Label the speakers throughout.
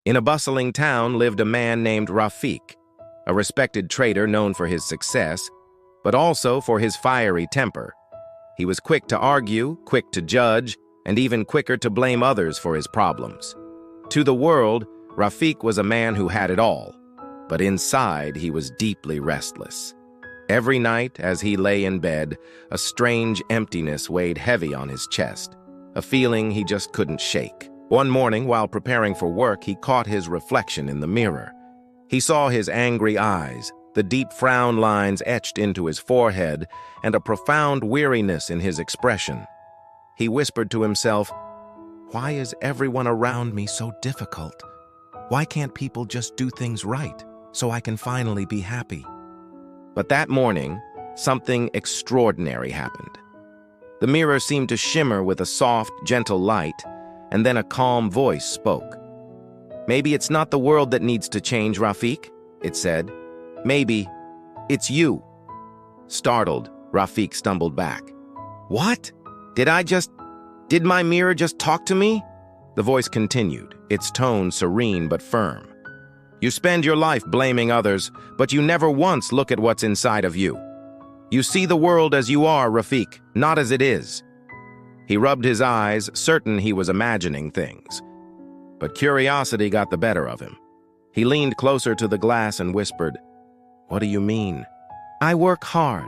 Speaker 1: In a bustling town lived a man named Rafiq, a respected trader known for his success, but also for his fiery temper. He was quick to argue, quick to judge, and even quicker to blame others for his problems. To the world, Rafiq was a man who had it all, but inside he was deeply restless. Every night, as he lay in bed, a strange emptiness weighed heavy on his chest, a feeling he just couldn't shake. One morning, while preparing for work, he caught his reflection in the mirror. He saw his angry eyes, the deep frown lines etched into his forehead, and a profound weariness in his expression. He whispered to himself, "Why is everyone around me so difficult? Why can't people just do things right so I can finally be happy?" But that morning, something extraordinary happened. The mirror seemed to shimmer with a soft, gentle light, and then a calm voice spoke. "Maybe it's not the world that needs to change, Rafiq," it said. "Maybe it's you." Startled, Rafiq stumbled back. "What? Did my mirror just talk to me?" The voice continued, its tone serene but firm. "You spend your life blaming others, but you never once look at what's inside of you. You see the world as you are, Rafiq, not as it is." He rubbed his eyes, certain he was imagining things. But curiosity got the better of him. He leaned closer to the glass and whispered, "What do you mean?" "I work hard.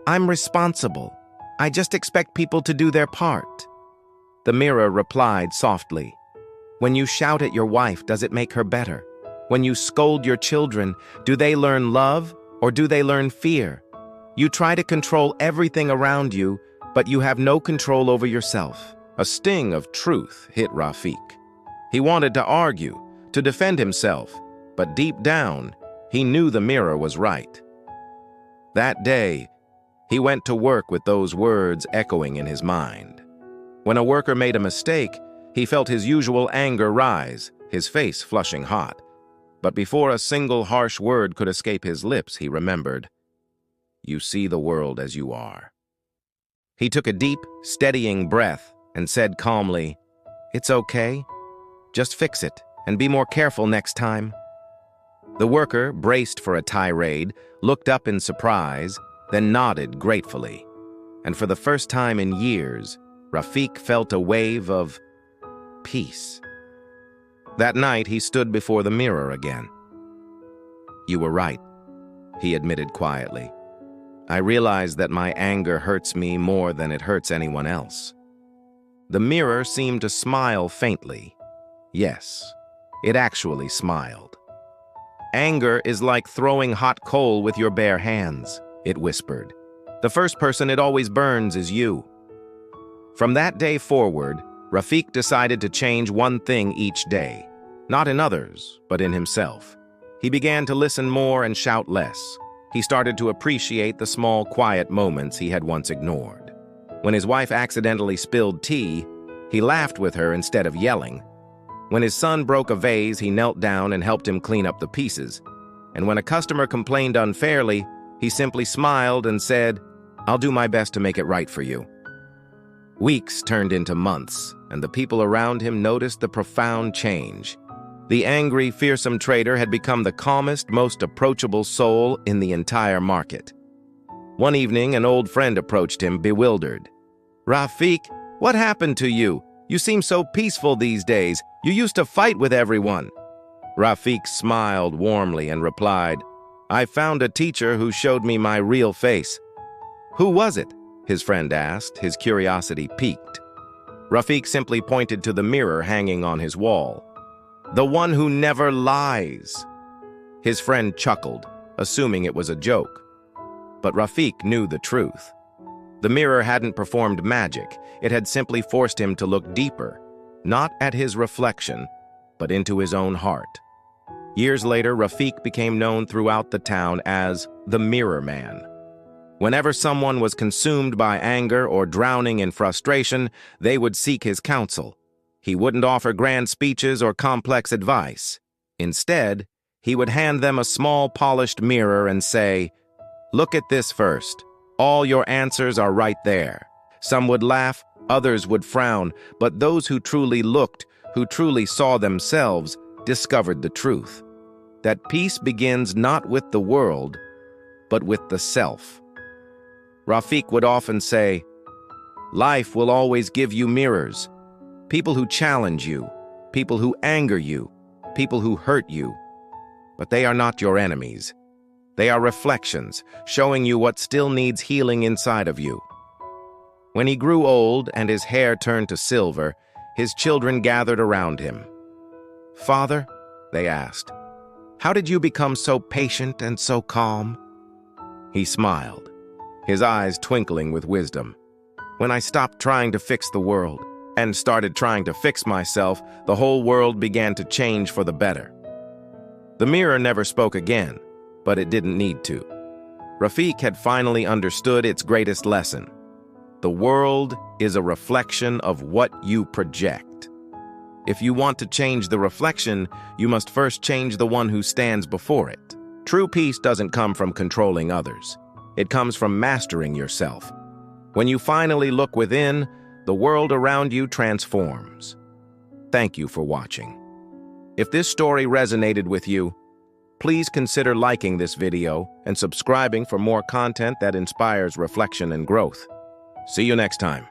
Speaker 1: I'm responsible. I just expect people to do their part." The mirror replied softly, "When you shout at your wife, does it make her better? When you scold your children, do they learn love or do they learn fear? You try to control everything around you, but you have no control over yourself." A sting of truth hit Rafiq. He wanted to argue, to defend himself, but deep down, he knew the mirror was right. That day, he went to work with those words echoing in his mind. When a worker made a mistake, he felt his usual anger rise, his face flushing hot. But before a single harsh word could escape his lips, he remembered, "You see the world as you are." He took a deep, steadying breath and said calmly, "It's okay. Just fix it and be more careful next time." The worker, braced for a tirade, looked up in surprise, then nodded gratefully. And for the first time in years, Rafiq felt a wave of peace. That night, he stood before the mirror again. "You were right," he admitted quietly. "I realize that my anger hurts me more than it hurts anyone else." The mirror seemed to smile faintly. Yes, it actually smiled. "Anger is like throwing hot coal with your bare hands," it whispered. "The first person it always burns is you." From that day forward, Rafiq decided to change one thing each day, not in others, but in himself. He began to listen more and shout less. He started to appreciate the small, quiet moments he had once ignored. When his wife accidentally spilled tea, he laughed with her instead of yelling. When his son broke a vase, he knelt down and helped him clean up the pieces. And when a customer complained unfairly, he simply smiled and said, "I'll do my best to make it right for you." Weeks turned into months, and the people around him noticed the profound change. The angry, fearsome trader had become the calmest, most approachable soul in the entire market. One evening, an old friend approached him, bewildered. "Rafiq, what happened to you? You seem so peaceful these days. You used to fight with everyone." Rafiq smiled warmly and replied, "I found a teacher who showed me my real face." "Who was it?" his friend asked, his curiosity piqued. Rafiq simply pointed to the mirror hanging on his wall. "The one who never lies." His friend chuckled, assuming it was a joke. But Rafiq knew the truth. The mirror hadn't performed magic. It had simply forced him to look deeper, not at his reflection, but into his own heart. Years later, Rafiq became known throughout the town as the Mirror Man. Whenever someone was consumed by anger or drowning in frustration, they would seek his counsel. He wouldn't offer grand speeches or complex advice. Instead, he would hand them a small polished mirror and say, "Look at this first. All your answers are right there." Some would laugh, others would frown, but those who truly looked, who truly saw themselves, discovered the truth, that peace begins not with the world, but with the self. Rafiq would often say, "Life will always give you mirrors, people who challenge you, people who anger you, people who hurt you. But they are not your enemies. They are reflections, showing you what still needs healing inside of you." When he grew old and his hair turned to silver, his children gathered around him. "Father," they asked, "how did you become so patient and so calm?" He smiled, his eyes twinkling with wisdom. "When I stopped trying to fix the world and started trying to fix myself, the whole world began to change for the better." The mirror never spoke again, but it didn't need to. Rafiq had finally understood its greatest lesson. The world is a reflection of what you project. If you want to change the reflection, you must first change the one who stands before it. True peace doesn't come from controlling others. It comes from mastering yourself. When you finally look within, the world around you transforms. Thank you for watching. If this story resonated with you, please consider liking this video and subscribing for more content that inspires reflection and growth. See you next time.